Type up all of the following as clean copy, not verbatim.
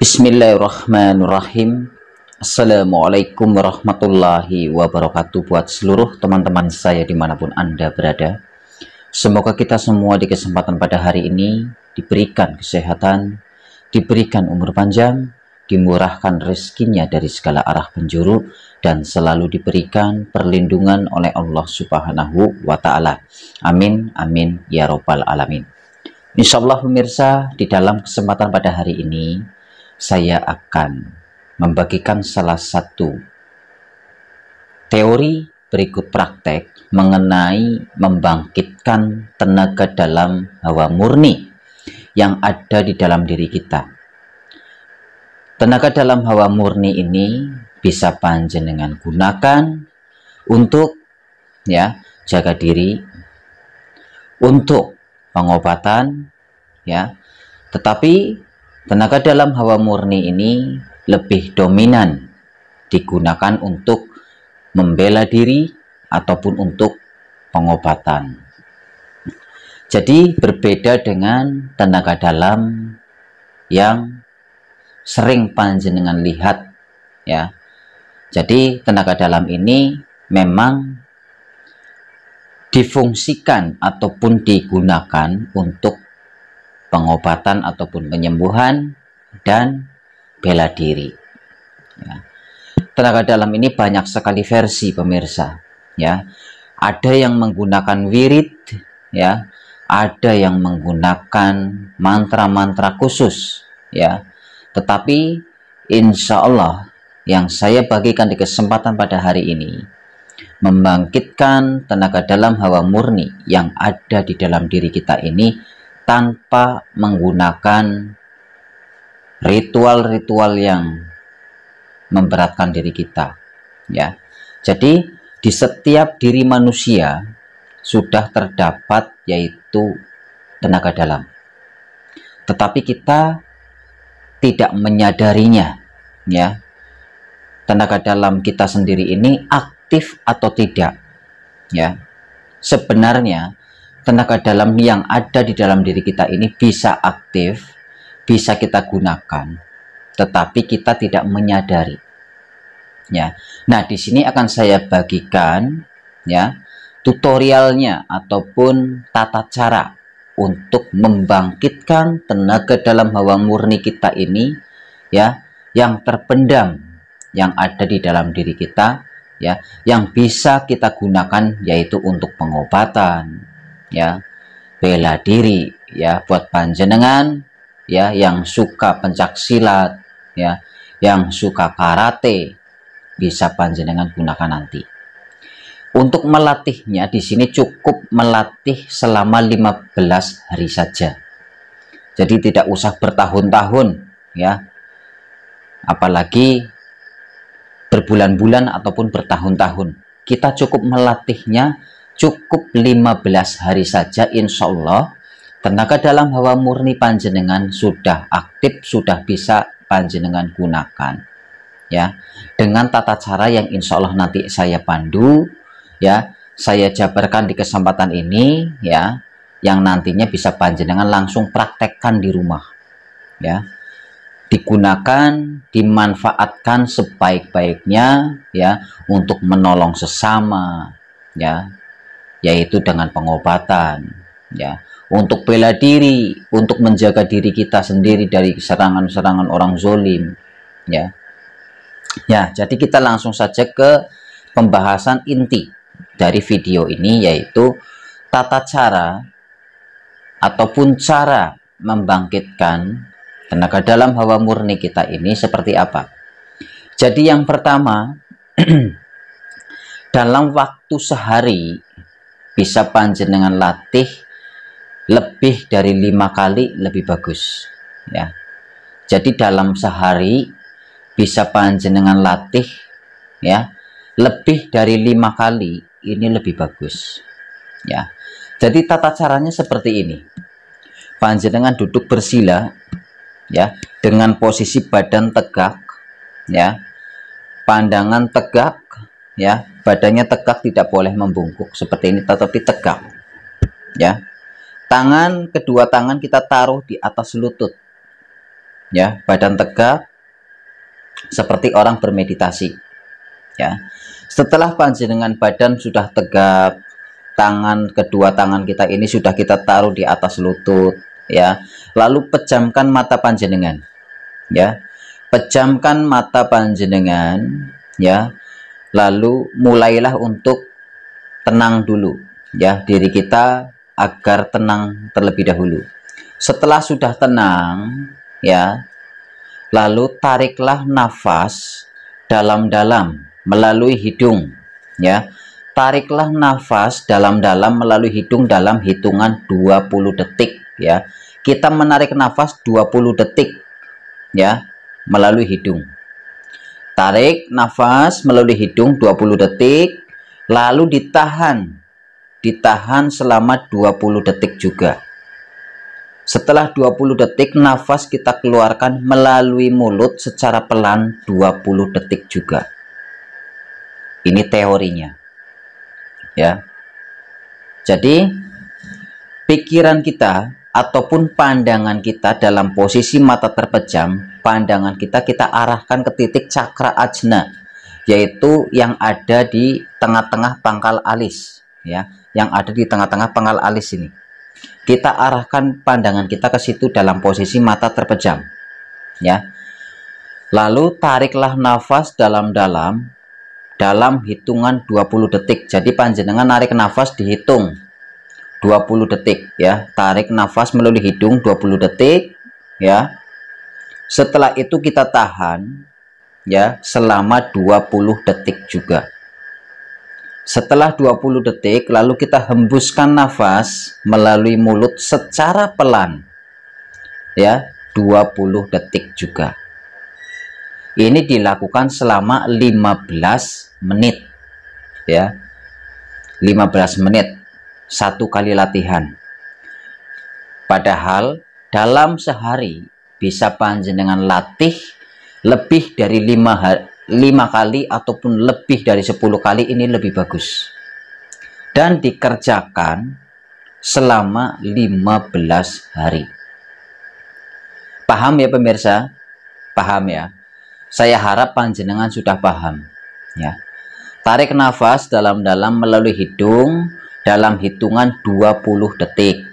Bismillahirrahmanirrahim. Assalamualaikum warahmatullahi wabarakatuh buat seluruh teman-teman saya dimanapun Anda berada. Semoga kita semua di kesempatan pada hari ini diberikan kesehatan, diberikan umur panjang, dimurahkan rezekinya dari segala arah penjuru, dan selalu diberikan perlindungan oleh Allah Subhanahu wa Ta'ala. Amin, amin, ya Robbal Alamin. Insyaallah pemirsa, di dalam kesempatan pada hari ini saya akan membagikan salah satu teori berikut praktek mengenai membangkitkan tenaga dalam hawa murni yang ada di dalam diri kita. Tenaga dalam hawa murni ini bisa panjenengan gunakan untuk jaga diri, untuk pengobatan, tetapi tenaga dalam hawa murni ini lebih dominan digunakan untuk membela diri ataupun untuk pengobatan. Jadi berbeda dengan tenaga dalam yang sering panjenengan lihat ya. Jadi tenaga dalam ini memang difungsikan ataupun digunakan untuk pengobatan ataupun penyembuhan dan bela diri. Tenaga dalam ini banyak sekali versi pemirsa. Ada yang menggunakan wirid, ada yang menggunakan mantra-mantra khusus, Tetapi insya Allah yang saya bagikan di kesempatan pada hari ini membangkitkan tenaga dalam hawa murni yang ada di dalam diri kita ini tanpa menggunakan ritual-ritual yang memberatkan diri kita, Jadi di setiap diri manusia sudah terdapat yaitu tenaga dalam, tetapi kita tidak menyadarinya, Tenaga dalam kita sendiri ini aktif atau tidak, Sebenarnya tenaga dalam yang ada di dalam diri kita ini bisa aktif, bisa kita gunakan, tetapi kita tidak menyadari. Nah, di sini akan saya bagikan tutorialnya ataupun tata cara untuk membangkitkan tenaga dalam hawa murni kita ini yang terpendam, yang ada di dalam diri kita, yang bisa kita gunakan yaitu untuk pengobatan, bela diri, buat panjenengan yang suka pencak silat, yang suka karate, bisa panjenengan gunakan nanti. Untuk melatihnya di sini cukup melatih selama 15 hari saja. Jadi tidak usah bertahun-tahun, apalagi berbulan-bulan ataupun bertahun-tahun. Kita cukup melatihnya cukup 15 hari saja, insya Allah tenaga dalam hawa murni panjenengan sudah aktif, sudah bisa panjenengan gunakan, dengan tata cara yang insya Allah nanti saya pandu, saya jabarkan di kesempatan ini, yang nantinya bisa panjenengan langsung praktekkan di rumah, digunakan, dimanfaatkan sebaik-baiknya, untuk menolong sesama, yaitu dengan pengobatan, untuk bela diri, untuk menjaga diri kita sendiri dari serangan-serangan orang zolim, jadi kita langsung saja ke pembahasan inti dari video ini, yaitu tata cara ataupun cara membangkitkan tenaga dalam hawa murni kita ini seperti apa. Jadi yang pertama, dalam waktu sehari bisa panjenengan latih lebih dari 5 kali lebih bagus, Jadi dalam sehari bisa panjenengan latih lebih dari 5 kali, ini lebih bagus, Jadi tata caranya seperti ini. Panjenengan duduk bersila, dengan posisi badan tegak, pandangan tegak, badannya tegak, tidak boleh membungkuk seperti ini, tetapi tegak, Kedua tangan kita taruh di atas lutut, ya, badan tegak seperti orang bermeditasi, ya. Setelah panjenengan badan sudah tegak, kedua tangan kita ini sudah kita taruh di atas lutut, ya. Lalu pejamkan mata panjenengan, ya. Pejamkan mata panjenengan, ya. Lalu mulailah untuk tenang dulu, ya, diri kita agar tenang terlebih dahulu. Setelah sudah tenang, ya, lalu tariklah nafas dalam-dalam melalui hidung, ya. Tariklah nafas dalam-dalam melalui hidung dalam hitungan 20 detik, ya. Kita menarik nafas 20 detik, ya, melalui hidung. Tarik nafas melalui hidung 20 detik, lalu ditahan selama 20 detik juga. Setelah 20 detik, nafas kita keluarkan melalui mulut secara pelan 20 detik juga. Ini teorinya, ya. Jadi pikiran kita ataupun pandangan kita dalam posisi mata terpejam, pandangan kita arahkan ke titik cakra ajna, yaitu yang ada di tengah-tengah pangkal alis, ya, yang ada di tengah-tengah pangkal alis ini. Kita arahkan pandangan kita ke situ dalam posisi mata terpejam, ya. Lalu tariklah nafas dalam-dalam dalam hitungan 20 detik. Jadi panjenengan narik nafas dihitung 20 detik, ya. Tarik nafas melalui hidung 20 detik, ya. Setelah itu kita tahan, ya, selama 20 detik juga. Setelah 20 detik, lalu kita hembuskan nafas melalui mulut secara pelan, ya, 20 detik juga. Ini dilakukan selama 15 menit, ya. 15 menit, satu kali latihan. Padahal dalam sehari bisa panjenengan latih lebih dari 5 kali ataupun lebih dari 10 kali, ini lebih bagus. Dan dikerjakan selama 15 hari. Paham ya pemirsa? Paham ya? Saya harap panjenengan sudah paham, ya. Tarik nafas dalam-dalam melalui hidung dalam hitungan 20 detik,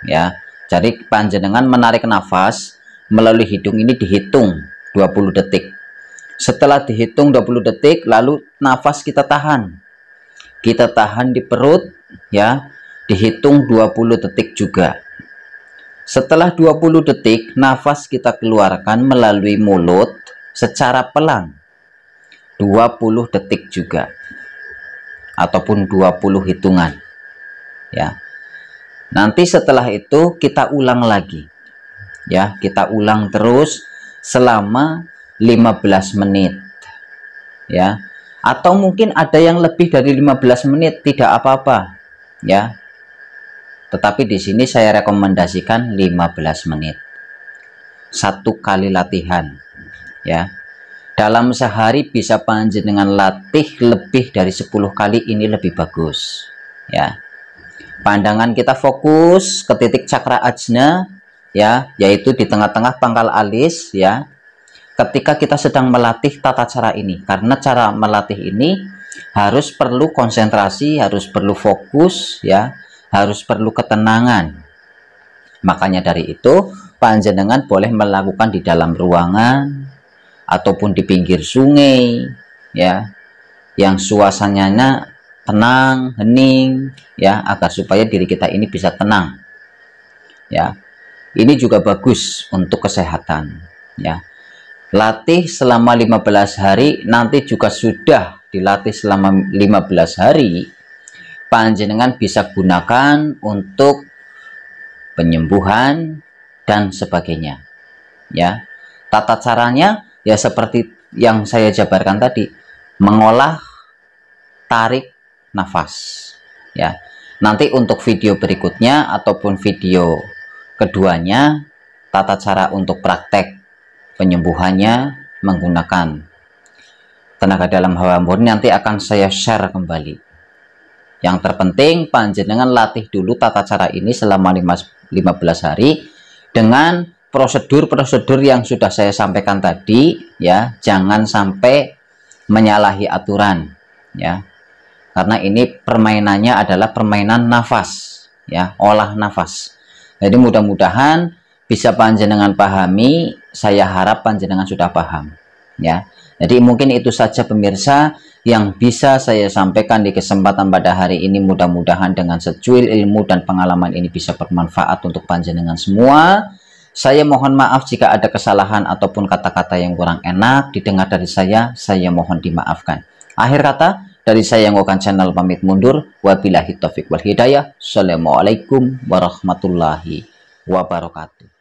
ya. Jadi panjenengan menarik nafas melalui hidung ini dihitung 20 detik. Setelah dihitung 20 detik, lalu nafas kita tahan. Kita tahan di perut, ya, dihitung 20 detik juga. Setelah 20 detik, nafas kita keluarkan melalui mulut secara pelan 20 detik juga, ataupun 20 hitungan, ya. Nanti setelah itu kita ulang lagi, ya, kita ulang terus selama 15 menit, ya. Atau mungkin ada yang lebih dari 15 menit, tidak apa-apa, ya. Tetapi di sini saya rekomendasikan 15 menit. Satu kali latihan, ya. Dalam sehari bisa panjenengan latih lebih dari 10 kali, ini lebih bagus, ya. Pandangan kita fokus ke titik cakra ajna, ya, yaitu di tengah-tengah pangkal alis, ya. Ketika kita sedang melatih tata cara ini, karena cara melatih ini harus perlu konsentrasi, harus perlu fokus, ya, harus perlu ketenangan. Makanya dari itu panjenengan boleh melakukan di dalam ruangan ataupun di pinggir sungai, ya, yang suasananya tenang, hening, ya, agar supaya diri kita ini bisa tenang, ya. Ini juga bagus untuk kesehatan, ya. Latih selama 15 hari, nanti juga sudah dilatih selama 15 hari, panjenengan bisa gunakan untuk penyembuhan dan sebagainya, ya. Tata caranya ya seperti yang saya jabarkan tadi, mengolah tarik nafas, ya. Nanti untuk video berikutnya ataupun video keduanya, tata cara untuk praktek penyembuhannya menggunakan tenaga dalam hawa murni nanti akan saya share kembali. Yang terpenting panjenengan latih dulu tata cara ini selama 15 hari dengan prosedur-prosedur yang sudah saya sampaikan tadi, ya, jangan sampai menyalahi aturan, ya, karena ini permainannya adalah permainan nafas, ya, olah nafas. Jadi mudah-mudahan bisa panjenengan pahami. Saya harap panjenengan sudah paham, ya. Jadi mungkin itu saja pemirsa yang bisa saya sampaikan di kesempatan pada hari ini. Mudah-mudahan dengan secuil ilmu dan pengalaman ini bisa bermanfaat untuk panjenengan semua. Saya mohon maaf jika ada kesalahan ataupun kata-kata yang kurang enak didengar dari saya mohon dimaafkan. Akhir kata dari saya yang akan channel pamit mundur. Wabillahi taufiq wal hidayah. Assalamualaikum warahmatullahi wabarakatuh.